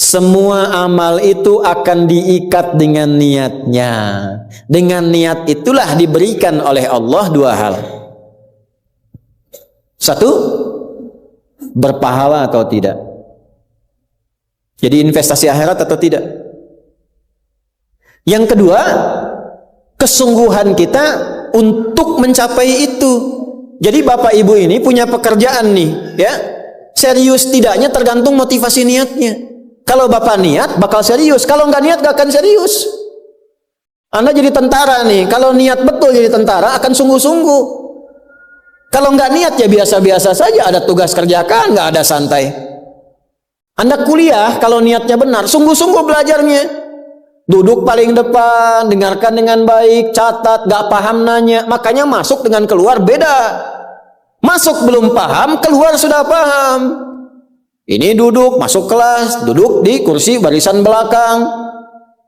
Semua amal itu akan diikat dengan niatnya. Dengan niat itulah diberikan oleh Allah dua hal. Satu, berpahala atau tidak. Jadi investasi akhirat atau tidak. Yang kedua, kesungguhan kita untuk mencapai itu. Jadi bapak ibu ini punya pekerjaan nih, ya. Serius tidaknya tergantung motivasi niatnya. Kalau bapak niat, bakal serius. Kalau nggak niat, nggak akan serius. Anda jadi tentara nih. Kalau niat betul jadi tentara, akan sungguh-sungguh. Kalau nggak niat, ya biasa-biasa saja. Ada tugas kerjakan, nggak ada santai. Anda kuliah, kalau niatnya benar, sungguh-sungguh belajarnya. Duduk paling depan, dengarkan dengan baik, catat, nggak paham nanya. Makanya masuk dengan keluar beda. Masuk belum paham, keluar sudah paham. Ini duduk, masuk kelas, duduk di kursi barisan belakang,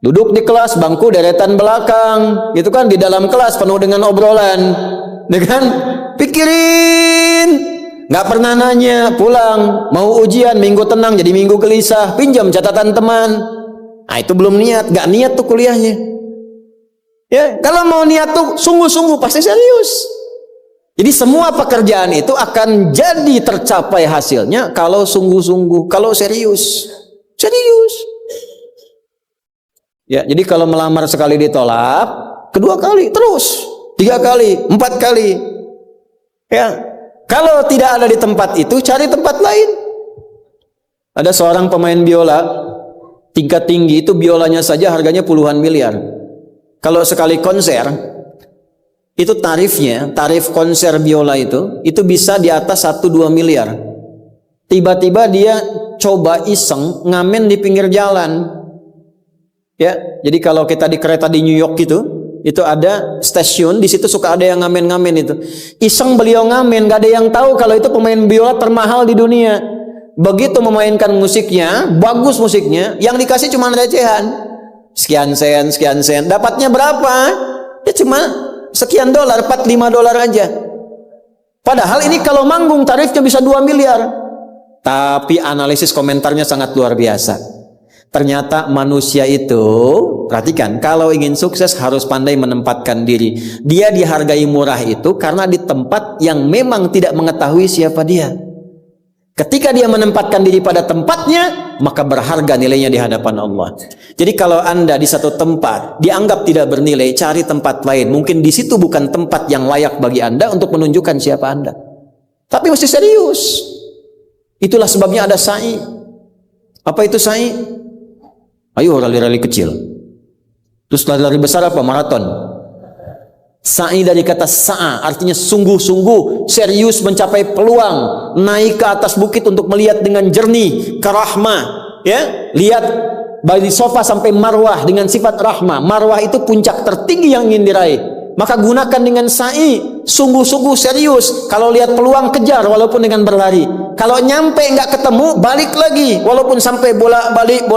duduk di kelas, bangku deretan belakang, gitu kan, di dalam kelas penuh dengan obrolan, dengan pikirin, nggak pernah nanya, pulang, mau ujian, minggu tenang, jadi minggu gelisah, pinjam catatan teman, nah itu belum niat, nggak niat tuh kuliahnya, ya, kalau mau niat tuh sungguh-sungguh, pasti serius. Jadi semua pekerjaan itu akan jadi tercapai hasilnya kalau sungguh-sungguh, kalau serius. Serius. Ya, jadi kalau melamar sekali ditolak, kedua kali, terus, 3 kali, 4 kali. Ya, kalau tidak ada di tempat itu, cari tempat lain. Ada seorang pemain biola, tingkat tinggi itu biolanya saja harganya puluhan miliar. Kalau sekali konser, itu tarifnya, tarif konser biola itu bisa di atas 1-2 miliar. Tiba-tiba dia coba iseng ngamen di pinggir jalan. Ya, jadi kalau kita di kereta di New York gitu, itu ada stasiun, di situ suka ada yang ngamen-ngamen itu. Iseng beliau ngamen, gak ada yang tahu kalau itu pemain biola termahal di dunia. Begitu memainkan musiknya, bagus musiknya, yang dikasih cuma recehan. Sekian sen, dapatnya berapa? Ya cuma sekian dolar, 4-5 dolar aja. Padahal ini kalau manggung tarifnya bisa 2 miliar. Tapi analisis komentarnya sangat luar biasa. Ternyata manusia itu, perhatikan, kalau ingin sukses harus pandai menempatkan diri. Dia dihargai murah itu karena di tempat yang memang tidak mengetahui siapa dia. Ketika dia menempatkan diri pada tempatnya, maka berharga nilainya di hadapan Allah. Jadi kalau Anda di satu tempat dianggap tidak bernilai, cari tempat lain. Mungkin di situ bukan tempat yang layak bagi Anda untuk menunjukkan siapa Anda. Tapi mesti serius. Itulah sebabnya ada sa'i. Apa itu sa'i? Ayo rali-rali kecil. Terus lari-lari besar apa? Maraton. Sa'i dari kata sa'a, artinya sungguh-sungguh, serius mencapai peluang, naik ke atas bukit untuk melihat dengan jernih ke rahmah, ya, lihat dari sofa sampai marwah dengan sifat rahmah. Marwah itu puncak tertinggi yang ingin diraih. Maka gunakan dengan sa'i, sungguh-sungguh serius. Kalau lihat peluang kejar walaupun dengan berlari. Kalau nyampe nggak ketemu, balik lagi walaupun sampai bolak-balik.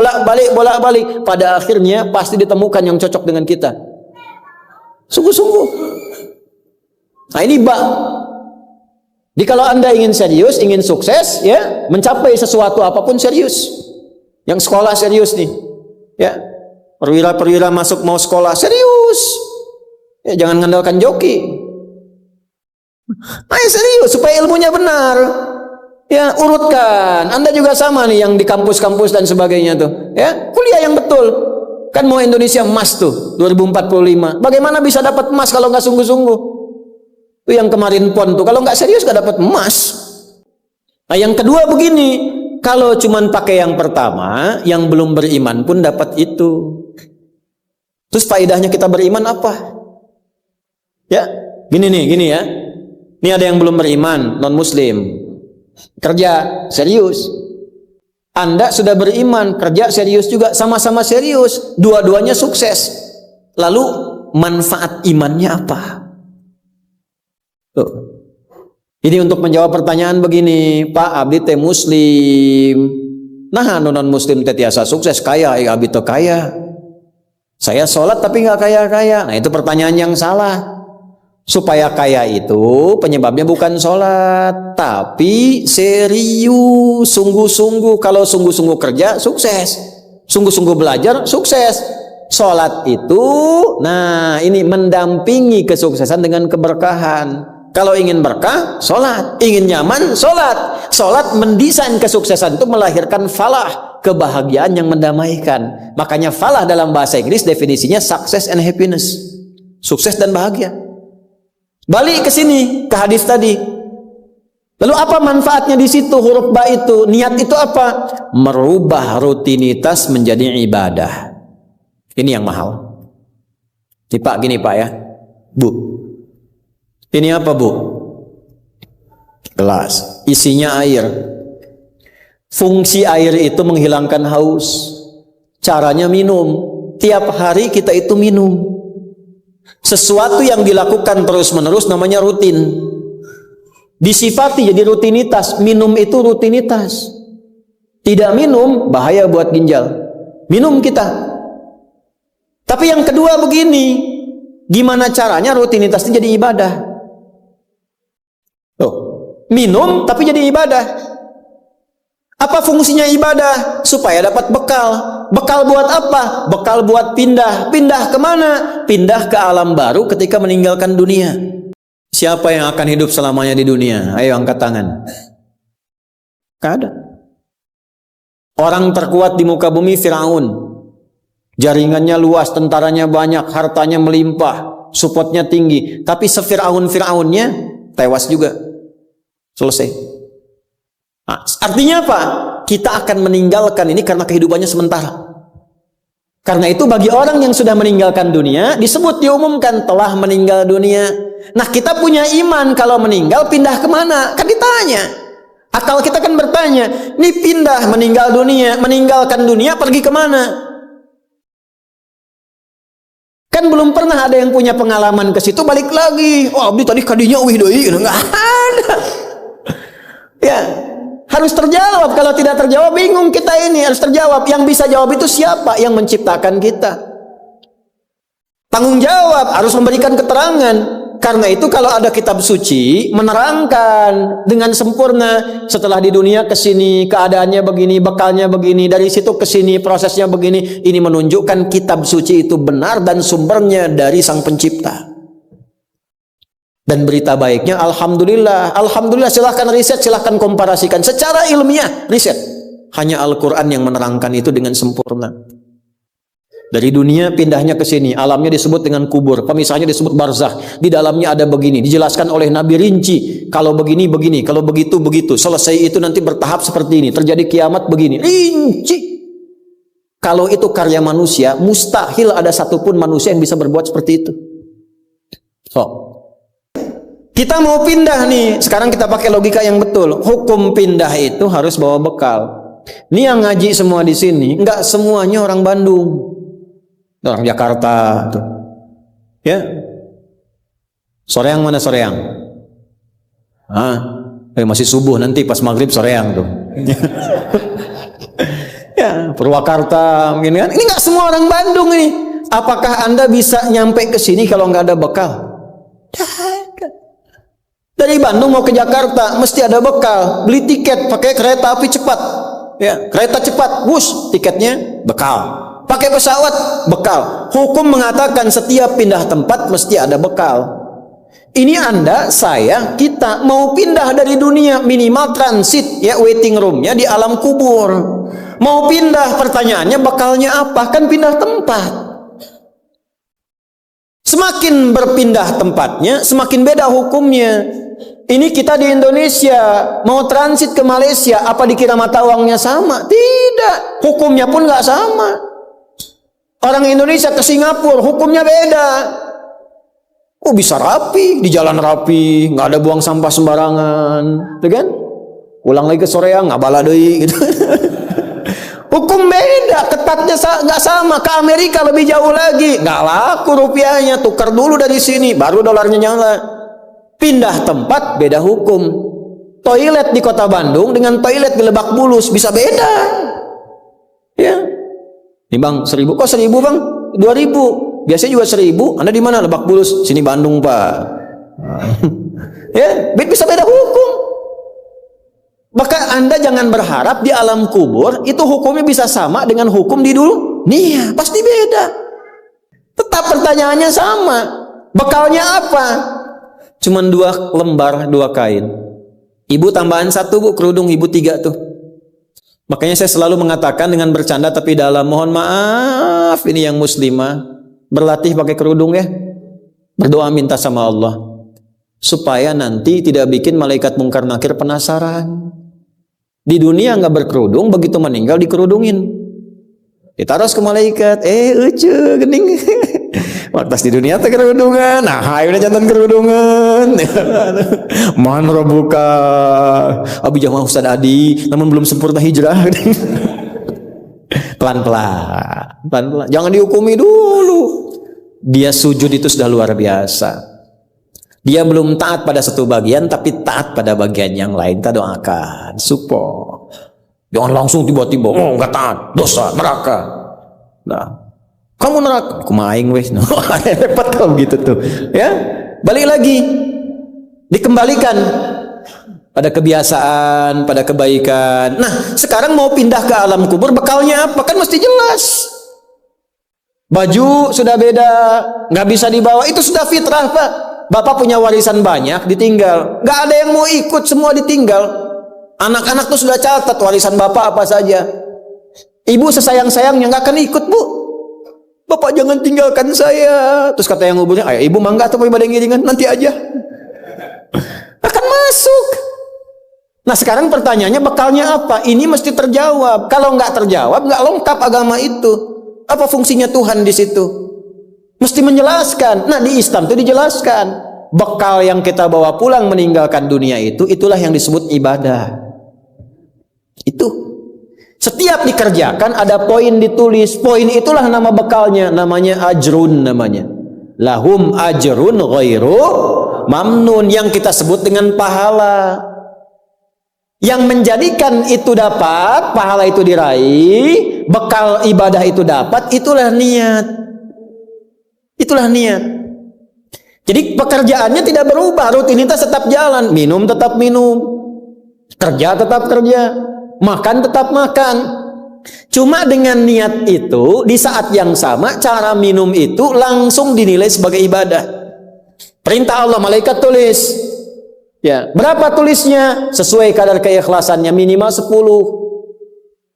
Pada akhirnya pasti ditemukan yang cocok dengan kita. Sungguh-sungguh. Nah ini Jadi kalau Anda ingin serius, ingin sukses, ya, mencapai sesuatu apapun serius. Yang sekolah serius nih, ya, perwira-perwira masuk mau sekolah serius. Ya, jangan mengandalkan joki. Ayo serius supaya ilmunya benar. Ya, urutkan. Anda juga sama nih yang di kampus-kampus dan sebagainya tuh. Ya, kuliah yang betul. Kan mau Indonesia emas tuh 2045. Bagaimana bisa dapat emas kalau nggak sungguh-sungguh? Itu yang kemarin PON tuh, kalau nggak serius nggak dapat emas. Nah yang kedua begini, kalau cuman pakai yang pertama, yang belum beriman pun dapat itu. Terus faedahnya kita beriman apa? Ya, gini ya. Ini ada yang belum beriman, non muslim, kerja serius. Anda sudah beriman, kerja serius juga, sama-sama serius, dua-duanya sukses. Lalu manfaat imannya apa? Tuh. Ini untuk menjawab pertanyaan begini, Pak abdi teh muslim, nah non muslim teh tiasa sukses kaya, abdi teh kaya. Saya sholat tapi nggak kaya-kaya. Nah itu pertanyaan yang salah. Supaya kaya itu penyebabnya bukan sholat, tapi serius, sungguh-sungguh. Kalau sungguh-sungguh kerja, sukses. sungguh-sungguh belajar, sukses. Sholat itu, nah ini mendampingi kesuksesan dengan keberkahan. Kalau ingin berkah, sholat. Ingin nyaman, sholat. Sholat mendesain kesuksesan itu melahirkan falah, kebahagiaan yang mendamaikan. Makanya falah dalam bahasa Inggris definisinya success and happiness. Sukses dan bahagia. Balik ke sini, ke hadis tadi. Lalu apa manfaatnya di situ? Huruf ba itu, niat itu apa? Merubah rutinitas menjadi ibadah. Ini yang mahal. Ini Pak, gini Pak ya. Bu. Ini apa Bu? Gelas. Isinya air. Fungsi air itu menghilangkan haus. Caranya minum. Tiap hari kita itu minum. Sesuatu yang dilakukan terus-menerus namanya rutin. Disifati jadi rutinitas. Minum itu rutinitas. Tidak minum bahaya buat ginjal. Minum kita. Tapi yang kedua begini, gimana caranya rutinitas itu jadi ibadah? Tuh, minum tapi jadi ibadah. Apa fungsinya ibadah? Supaya dapat bekal. Bekal buat apa? Bekal buat pindah. Pindah kemana? Pindah ke alam baru ketika meninggalkan dunia. Siapa yang akan hidup selamanya di dunia? Ayo angkat tangan. Gak ada. Orang terkuat di muka bumi Firaun. Jaringannya luas, tentaranya banyak, hartanya melimpah, supportnya tinggi. Tapi sefiraun-firaunnya tewas juga. Selesai. Nah, artinya apa? Kita akan meninggalkan ini karena kehidupannya sementara. Karena itu bagi orang yang sudah meninggalkan dunia, disebut diumumkan telah meninggal dunia. Nah kita punya iman kalau meninggal pindah kemana? Kan ditanya. Akal kita kan bertanya, ini pindah meninggal dunia, meninggalkan dunia pergi kemana? Kan belum pernah ada yang punya pengalaman ke situ balik lagi. Oh, abdi tadi kadinya eueuh deui, enggak ada. Ya, harus terjawab. Kalau tidak terjawab bingung kita ini, harus terjawab. Yang bisa jawab itu siapa? Yang menciptakan kita. Tanggung jawab, harus memberikan keterangan. Karena itu kalau ada kitab suci menerangkan dengan sempurna, setelah di dunia ke sini keadaannya begini, bekalnya begini, dari situ ke sini prosesnya begini. Ini menunjukkan kitab suci itu benar dan sumbernya dari Sang Pencipta. Dan berita baiknya alhamdulillah. Alhamdulillah, silahkan riset, silahkan komparasikan secara ilmiah, riset. Hanya Al-Qur'an yang menerangkan itu dengan sempurna. Dari dunia pindahnya ke sini, alamnya disebut dengan kubur, pemisahnya disebut barzakh. Di dalamnya ada begini, dijelaskan oleh Nabi rinci. Kalau begini begini, kalau begitu begitu. Selesai itu nanti bertahap seperti ini, terjadi kiamat begini. Rinci. Kalau itu karya manusia, mustahil ada satupun manusia yang bisa berbuat seperti itu. So, kita mau pindah nih. Sekarang kita pakai logika yang betul. Hukum pindah itu harus bawa bekal. Ini yang ngaji semua di sini, enggak semuanya orang Bandung. Orang Jakarta tuh. Ya. Soreang mana Soreang? Masih subuh, nanti pas maghrib Soreang tuh. Ya, Purwakarta mungkin kan. Ini nggak semua orang Bandung ini. Apakah Anda bisa nyampe ke sini kalau nggak ada bekal? Dari Bandung mau ke Jakarta mesti ada bekal. Beli tiket pakai kereta api cepat. Ya, kereta cepat, bus, tiketnya bekal. Pakai pesawat, bekal. Hukum mengatakan setiap pindah tempat mesti ada bekal. Ini Anda, saya, kita mau pindah dari dunia, minimal transit, ya, waiting roomnya di alam kubur. Mau pindah, pertanyaannya bekalnya apa? Kan pindah tempat. Semakin berpindah tempatnya, semakin beda hukumnya. Ini kita di Indonesia mau transit ke Malaysia, apa dikira mata uangnya sama? Tidak, hukumnya pun nggak sama. Orang Indonesia ke Singapura hukumnya beda. Oh, bisa rapi, di jalan rapi, nggak ada buang sampah sembarangan, gitu kan? Pulang lagi ke Soreang, nggak bala deui gitu. Hukum beda, ketatnya nggak sama. Ke Amerika lebih jauh lagi, nggak laku rupiahnya, tukar dulu dari sini, baru dolarnya nyala. Pindah tempat beda hukum. Toilet di kota Bandung dengan toilet di Lebak Bulus bisa beda. Ya. Nih bang, 1.000, kok 1.000 bang? 2.000, biasanya juga 1.000. Anda di mana? Lebak Bulus, sini Bandung pak. Ya, bisa beda hukum. Maka Anda jangan berharap di alam kubur itu hukumnya bisa sama dengan hukum di dunia. Pasti beda. Tetap pertanyaannya sama. Bekalnya apa? Cuman 2 lembar, 2 kain. Ibu tambahan 1 bu, kerudung ibu 3 tuh. Makanya saya selalu mengatakan dengan bercanda tapi dalam, mohon maaf ini yang muslimah, berlatih pakai kerudung ya. Berdoa minta sama Allah supaya nanti tidak bikin malaikat mungkar nakir penasaran. Di dunia nggak berkerudung, begitu meninggal dikerudungin, ditaruh ke malaikat. Ucu gening. Waktu di dunia teh kerudungan, nah hai udah jantan kerudungan. Man rabbuka, abi jamaah Ustaz Adi, namun belum sempurna hijrah. Pelan-pelan, jangan dihukumi dulu. Dia sujud itu sudah luar biasa. Dia belum taat pada satu bagian, tapi taat pada bagian yang lain. Kita doakan, support. Jangan langsung tiba-tiba, oh nggak taat, dosa, neraka. Nah, kamu neraka, aku maing wes. No, repot kalau gitu tuh. Ya, balik lagi, dikembalikan pada kebiasaan, pada kebaikan. Nah, sekarang mau pindah ke alam kubur, bekalnya apa? Kan mesti jelas. Baju sudah beda, nggak bisa dibawa. Itu sudah fitrah, Pak. Bapak punya warisan banyak, ditinggal. Gak ada yang mau ikut, semua ditinggal. Anak-anak tuh sudah catat warisan bapak apa saja. Ibu sesayang-sayangnya gak akan ikut, bu. Bapak jangan tinggalkan saya. Terus kata yang nguburnya, ayo ibu mangga atau mau ibadah ngiringan, nanti aja. Akan masuk. Nah sekarang pertanyaannya bekalnya apa? Ini mesti terjawab. Kalau nggak terjawab, nggak lengkap agama itu. Apa fungsinya Tuhan di situ? Mesti menjelaskan. Nah di Islam itu dijelaskan. Bekal yang kita bawa pulang meninggalkan dunia itu, itulah yang disebut ibadah. Itu. Setiap dikerjakan ada poin ditulis. Poin itulah nama bekalnya. Namanya ajrun namanya. Lahum ajrun ghairu mamnun. Yang kita sebut dengan pahala. Yang menjadikan itu dapat, pahala itu diraih, bekal ibadah itu dapat, itulah niat. Itulah niat. Jadi pekerjaannya tidak berubah, rutinitas tetap jalan, minum tetap minum, kerja tetap kerja, makan tetap makan. Cuma dengan niat itu, di saat yang sama, cara minum itu langsung dinilai sebagai ibadah. Perintah Allah, malaikat tulis. Ya, berapa tulisnya? Sesuai kadar keikhlasannya, minimal 10.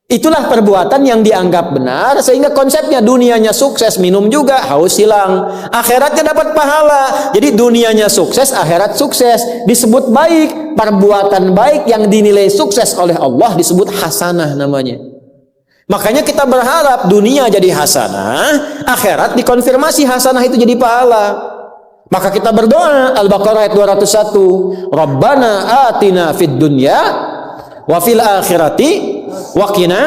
Itulah perbuatan yang dianggap benar, sehingga konsepnya dunianya sukses, minum juga, haus hilang, akhiratnya dapat pahala. Jadi dunianya sukses, akhirat sukses, disebut baik. Perbuatan baik yang dinilai sukses oleh Allah disebut hasanah namanya. Makanya kita berharap dunia jadi hasanah, akhirat dikonfirmasi hasanah itu jadi pahala. Maka kita berdoa, Al-Baqarah ayat 201, Rabbana atina fid dunya wa fil akhirati waqina.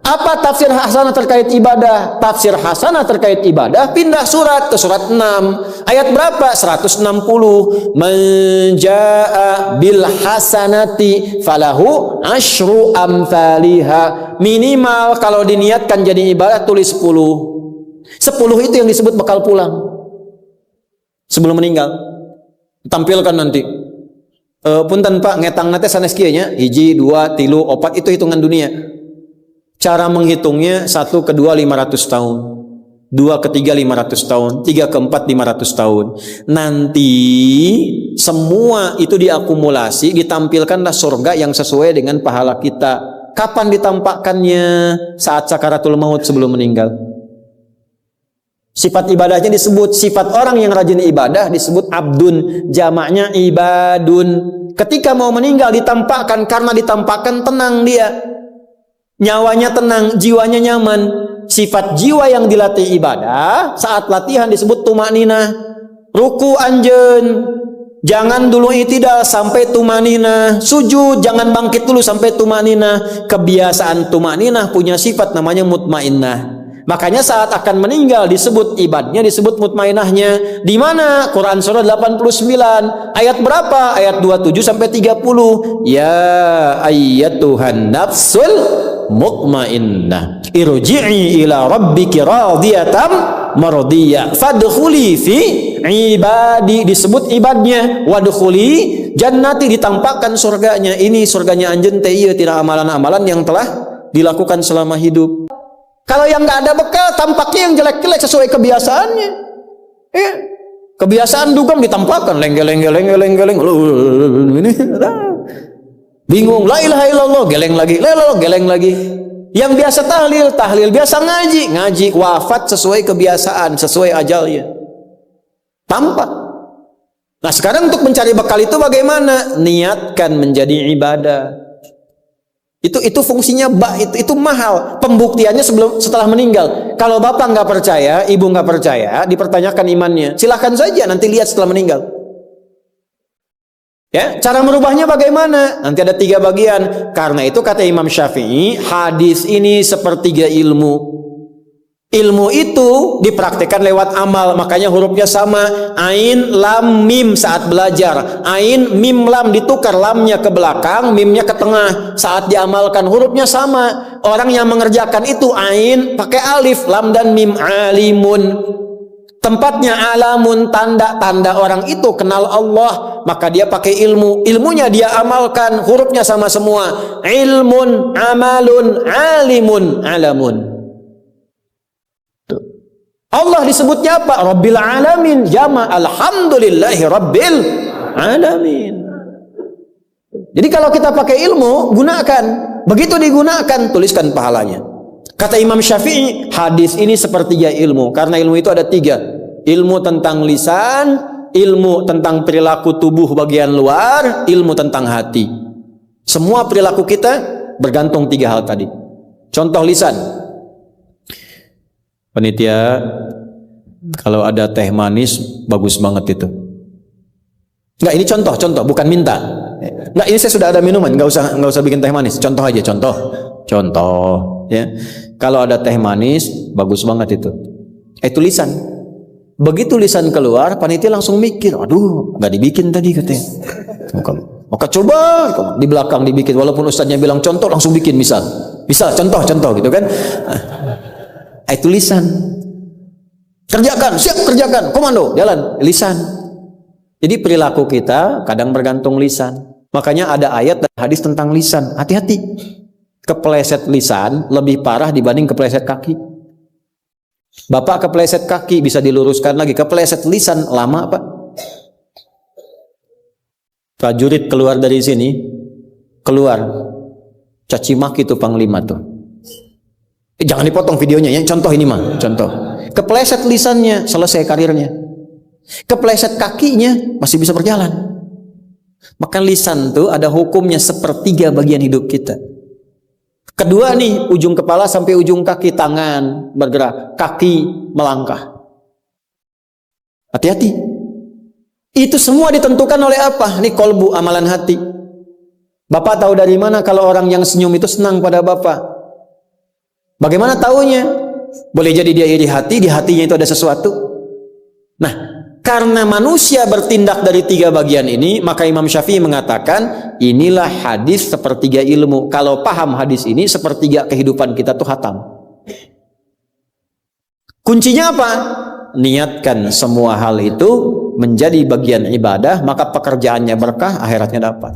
Apa tafsir hasanah terkait ibadah? Tafsir hasanah terkait ibadah pindah surat ke surat 6. Ayat berapa? 160. Man jaa bil hasanati falahu asyru amthaliha. Minimal kalau diniatkan jadi ibadah tulis 10. 10 itu yang disebut bekal pulang. Sebelum meninggal. Tampilkan nanti. Punten Pak ngetang nate sanes kieu nya 1 2 3 4 itu hitungan dunia. Cara menghitungnya 1 ke 2 500 tahun, 2 ke 3 500 tahun, 3 ke 4 500 tahun. Nanti semua itu diakumulasi, ditampilkanlah surga yang sesuai dengan pahala kita. Kapan ditampakkannya? Saat sakaratul maut, sebelum meninggal. Sifat ibadahnya disebut, sifat orang yang rajin ibadah disebut abdun, jamaknya ibadun. Ketika mau meninggal ditampakkan, karena ditampakkan tenang dia, nyawanya tenang, jiwanya nyaman. Sifat jiwa yang dilatih ibadah saat latihan disebut tumakninah. Ruku anjeun, jangan dulu itidal sampai tumakninah. Sujud jangan bangkit dulu sampai tumakninah. Kebiasaan tumakninah punya sifat namanya mutmainnah. Makanya saat akan meninggal disebut ibadahnya, disebut mutmainahnya. Di mana? Quran surah 89 ayat berapa? Ayat 27 sampai 30. Ya ayyatuhan nafsul mutmainnah irji'i ila rabbiki radiyatan mardiyah fadkhuli fi ibadi. Disebut ibadnya, wadkhuli jannati, ditampakkan surganya. Ini surganya anjeun teh ieu tina amalan-amalan yang telah dilakukan selama hidup. Kalau yang nggak ada bekal, tampaknya yang jelek-jelek sesuai kebiasaannya. Ya. Kebiasaan dugem ditampakkan lenggeng. Ini bingung, la ilaha illallah, geleng lagi, la ilaha geleng lagi. Yang biasa tahlil, biasa ngaji, wafat sesuai kebiasaan, sesuai ajalnya. Tampak. Nah, sekarang untuk mencari bekal itu bagaimana? Niatkan menjadi ibadah. Itu fungsinya itu mahal. Pembuktiannya setelah meninggal. Kalau bapak nggak percaya, ibu nggak percaya, dipertanyakan imannya. Silahkan saja nanti lihat setelah meninggal. Ya, cara merubahnya bagaimana? Nanti ada 3 bagian. Karena itu kata Imam Syafi'i, hadis ini sepertiga ilmu. Ilmu itu dipraktikkan lewat amal, makanya hurufnya sama. Ain, lam, mim saat belajar. Ain, mim, lam ditukar, lamnya ke belakang, mimnya ke tengah. Saat diamalkan hurufnya sama. Orang yang mengerjakan itu ain pakai alif, lam dan mim, alimun. Tempatnya alamun, tanda-tanda orang itu kenal Allah, maka dia pakai ilmu. Ilmunya dia amalkan, hurufnya sama semua. Ilmun, amalun, alimun, alamun. Allah disebutnya apa? Rabbil alamin, jama alhamdulillahi rabbil alamin. Jadi kalau kita pakai ilmu, gunakan. Begitu digunakan, tuliskan pahalanya. Kata Imam Syafi'i, hadis ini sepertiga ilmu. Karena ilmu itu ada 3. Ilmu tentang lisan, ilmu tentang perilaku tubuh bagian luar, ilmu tentang hati. Semua perilaku kita bergantung 3 hal tadi. Contoh lisan. Panitia, kalau ada teh manis, bagus banget itu. Enggak, ini contoh, bukan minta. Enggak, ini saya sudah ada minuman, enggak usah bikin teh manis. Contoh aja, contoh, ya. Kalau ada teh manis, bagus banget itu. Itu lisan. Begitu lisan keluar, panitia langsung mikir, aduh, nggak dibikin tadi katanya. Maka coba di belakang dibikin, walaupun ustadznya bilang contoh, langsung bikin misal contoh gitu kan. Itu lisan. Kerjakan, siap kerjakan, komando, jalan, lisan. Jadi perilaku kita kadang bergantung lisan. Makanya ada ayat dan hadis tentang lisan. Hati-hati. Kepleset lisan lebih parah dibanding kepleset kaki. Bapak kepleset kaki bisa diluruskan lagi, kepleset lisan lama Pak. Prajurit keluar dari sini, caci maki itu panglima tuh. Jangan dipotong videonya ya, contoh ini mah, contoh. Kepleset lisannya, selesai karirnya. Kepleset kakinya masih bisa berjalan. Maka lisan tuh ada hukumnya sepertiga bagian hidup kita. Kedua nih, ujung kepala sampai ujung kaki, tangan bergerak, kaki melangkah. Hati-hati. Itu semua ditentukan oleh apa? Nih kolbu, amalan hati. Bapak tahu dari mana kalau orang yang senyum itu senang pada Bapak? Bagaimana taunya? Boleh jadi dia iri hati, di hatinya itu ada sesuatu. Nah, karena manusia bertindak dari 3 bagian ini, maka Imam Syafi'i mengatakan, inilah hadis sepertiga ilmu. Kalau paham hadis ini, sepertiga kehidupan kita tuh hatam. Kuncinya apa? Niatkan semua hal itu menjadi bagian ibadah, maka pekerjaannya berkah, akhiratnya dapat.